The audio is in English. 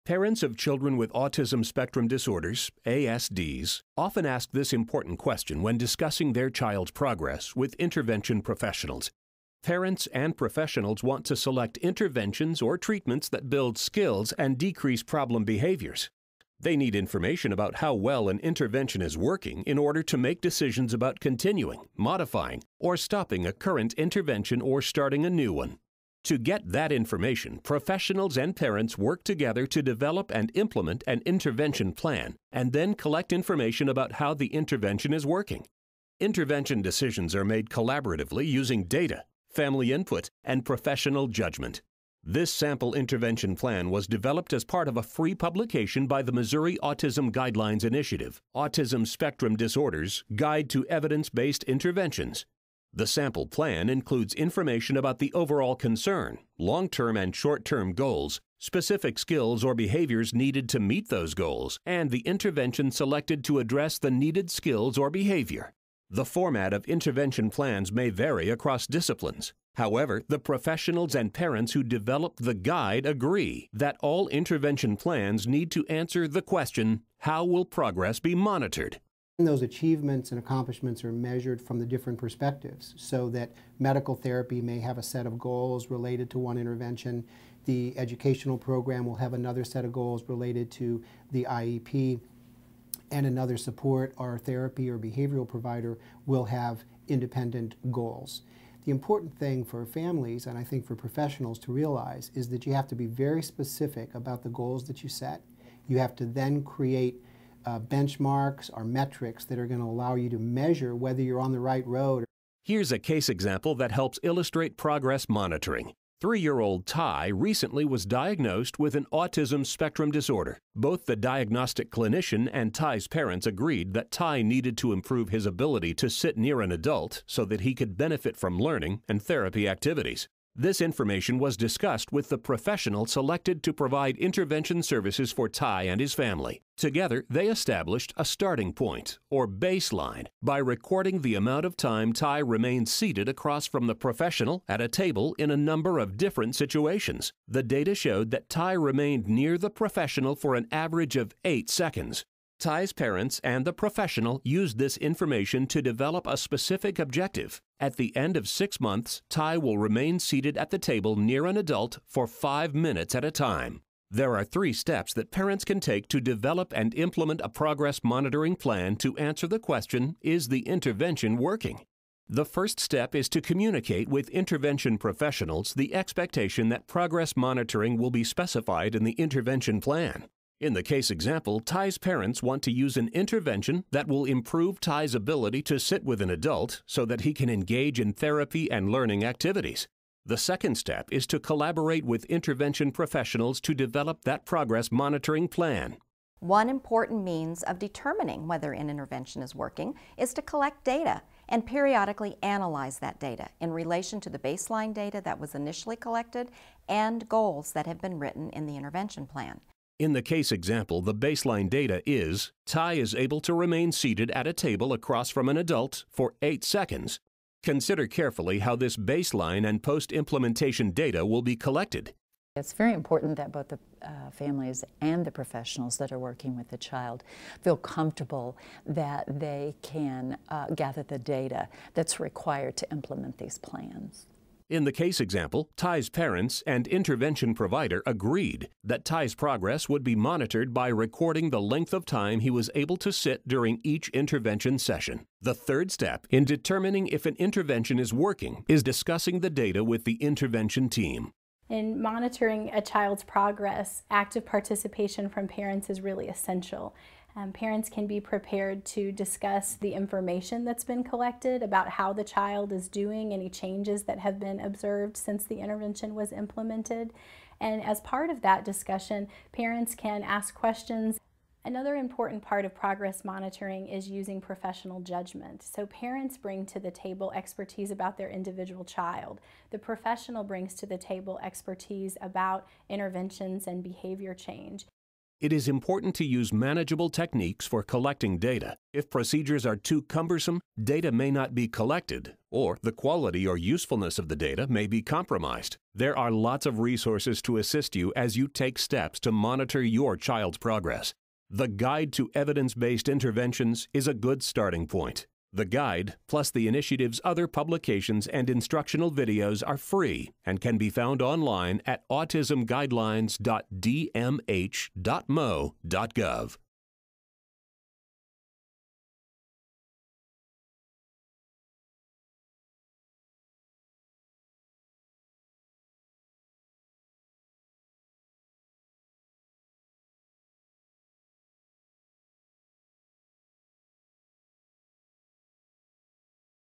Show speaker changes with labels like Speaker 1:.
Speaker 1: Parents of children with autism spectrum disorders, ASDs, often ask this important question when discussing their child's progress with intervention professionals. Parents and professionals want to select interventions or treatments that build skills and decrease problem behaviors. They need information about how well an intervention is working in order to make decisions about continuing, modifying, or stopping a current intervention or starting a new one. To get that information, professionals and parents work together to develop and implement an intervention plan and then collect information about how the intervention is working. Intervention decisions are made collaboratively using data, family input, and professional judgment. This sample intervention plan was developed as part of a free publication by the Missouri Autism Guidelines Initiative, Autism Spectrum Disorders Guide to Evidence-Based Interventions. The sample plan includes information about the overall concern, long-term and short-term goals, specific skills or behaviors needed to meet those goals, and the intervention selected to address the needed skills or behavior. The format of intervention plans may vary across disciplines. However, the professionals and parents who developed the guide agree that all intervention plans need to answer the question, how will progress be monitored?
Speaker 2: Those achievements and accomplishments are measured from the different perspectives, so that medical therapy may have a set of goals related to one intervention. The educational program will have another set of goals related to the IEP, and another support or therapy or behavioral provider will have independent goals. The important thing for families, and I think for professionals to realize, is that you have to be very specific about the goals that you set. You have to then create benchmarks or metrics that are going to allow you to measure whether you're on the right road.
Speaker 1: Here's a case example that helps illustrate progress monitoring. 3-year-old Ty recently was diagnosed with an autism spectrum disorder. Both the diagnostic clinician and Ty's parents agreed that Ty needed to improve his ability to sit near an adult so that he could benefit from learning and therapy activities. This information was discussed with the professional selected to provide intervention services for Ty and his family. Together, they established a starting point, or baseline, by recording the amount of time Ty remained seated across from the professional at a table in a number of different situations. The data showed that Ty remained near the professional for an average of 8 seconds. Ty's parents and the professional used this information to develop a specific objective. At the end of 6 months, Ty will remain seated at the table near an adult for 5 minutes at a time. There are 3 steps that parents can take to develop and implement a progress monitoring plan to answer the question, is the intervention working? The first step is to communicate with intervention professionals the expectation that progress monitoring will be specified in the intervention plan. In the case example, Ty's parents want to use an intervention that will improve Ty's ability to sit with an adult so that he can engage in therapy and learning activities. The second step is to collaborate with intervention professionals to develop that progress monitoring plan.
Speaker 3: One important means of determining whether an intervention is working is to collect data and periodically analyze that data in relation to the baseline data that was initially collected and goals that have been written in the intervention plan.
Speaker 1: In the case example, the baseline data is Ty is able to remain seated at a table across from an adult for 8 seconds. Consider carefully how this baseline and post-implementation data will be collected.
Speaker 4: It's very important that both the families and the professionals that are working with the child feel comfortable that they can gather the data that's required to implement these plans.
Speaker 1: In the case example, Ty's parents and intervention provider agreed that Ty's progress would be monitored by recording the length of time he was able to sit during each intervention session. The third step in determining if an intervention is working is discussing the data with the intervention team.
Speaker 5: In monitoring a child's progress, active participation from parents is really essential. Parents can be prepared to discuss the information that's been collected about how the child is doing, any changes that have been observed since the intervention was implemented. And as part of that discussion, parents can ask questions. Another important part of progress monitoring is using professional judgment. So parents bring to the table expertise about their individual child. The professional brings to the table expertise about interventions and behavior change.
Speaker 1: It is important to use manageable techniques for collecting data. If procedures are too cumbersome, data may not be collected, or the quality or usefulness of the data may be compromised. There are lots of resources to assist you as you take steps to monitor your child's progress. The Guide to Evidence-Based Interventions is a good starting point. The guide, plus the initiative's other publications and instructional videos, are free and can be found online at autismguidelines.dmh.mo.gov.